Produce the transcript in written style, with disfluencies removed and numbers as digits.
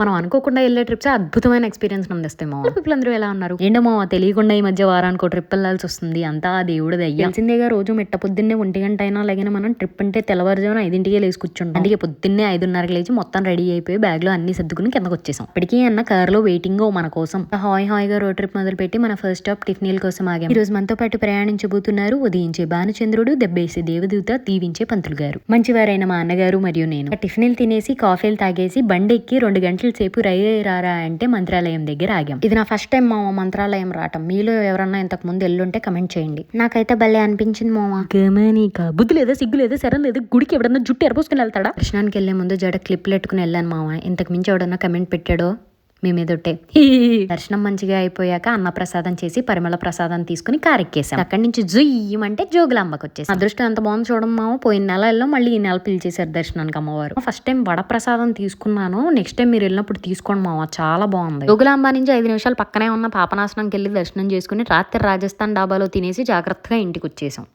మనం అనుకోకుండా వెళ్ళే ట్రిప్స్ అద్భుతమైన ఎక్స్పీరియన్స్ అందిస్తాయి మామ. పీపుల్ అందరూ ఎలా ఉన్నారు? ఏంటో మామ తెలియకుండా ఈ మధ్య వారానికి ట్రిప్ వెళ్ళాల్సి వస్తుంది. అంతా దేవుడు దయ్య. తెలిసిందేగా రోజు మిట్ట పొద్దున్నే 1 గంట అయినా లేకపోతే మనం ట్రిప్ అంటే తెల్లవారుజామున 5కే లేచి కూర్చుంటాం. అందుకే పొద్దున్నే 5:30కి లేచి మొత్తం రెడీ అయిపోయి బ్యాగ్ లో అన్ని సర్దుకుని కిందకు వచ్చేసాం. ఇప్పటికీ అన్న కార్ లో వెయిటింగ్ మన కోసం. హాయిగా రోడ్ ట్రిప్ మొదలు పెట్టి మన ఫస్ట్ స్టాప్ టిఫినీల కోసం ఆగాం. ఈ రోజు మనతో పాటు ప్రయాణించబోతున్నారు ఉదయించే భానుచంద్రుడు, దెబ్బేసే దేవదూత, దీవించే పంతులు గారు. మంచివారైన మా అన్నగారు మరియు నేను. టిఫినీలు తినేసి కాఫీలు తాగేసి బండి ఎక్కి 2 గంటల సేపు రారా అంటే మంత్రాలయం దగ్గర ఆగాం. ఇది నా ఫస్ట్ టైం మామ మంత్రాలయం రావటం. మీలో ఎవరన్నా ఇంతకు ముందు ఎల్లుంటే కమెంట్ చేయండి. నాకైతే భలే అనిపించింది మామ. గమనిక బుద్ధి లేదా, సిగ్గు లేదా, శరం లేదా, గుడికి ఎవడన్నా జుట్టు ఎరపోసుకుని వెళ్తాడా? దర్శనానికి వెళ్లే ముందు జడ క్లిప్లు పెట్టుకుని వెళ్ళాను మామ. ఇంతకు మించి ఎవడన్నా కమెంట్ పెట్టాడో మీ మీదొట్టే. దర్శనం మంచిగా అయిపోయాక అన్నప్రసాదం చేసి పరిమళ ప్రసాదం తీసుకుని కారెక్కేసాం. అక్కడి నుంచి జుయ్యమంటే జోగులాంబకి వచ్చేసి అదృష్టం ఎంత బాగుంది చూడడం మామ. పోయిన నెలలో మళ్ళీ ఈ నెల పిలిచేశారు దర్శనానికి అమ్మవారు. ఫస్ట్ టైం వడ ప్రసాదం తీసుకున్నాను. నెక్స్ట్ టైం మీరు వెళ్ళినప్పుడు తీసుకోండి మామ, చాలా బాగుంది. జోగులాంబ నుంచి 5 నిమిషాలు పక్కనే ఉన్న పాపనాశనంకి వెళ్ళి దర్శనం చేసుకుని రాత్రి రాజస్థాన్ డాబాలో తినేసి జాగ్రత్తగా ఇంటికి వచ్చేసాం.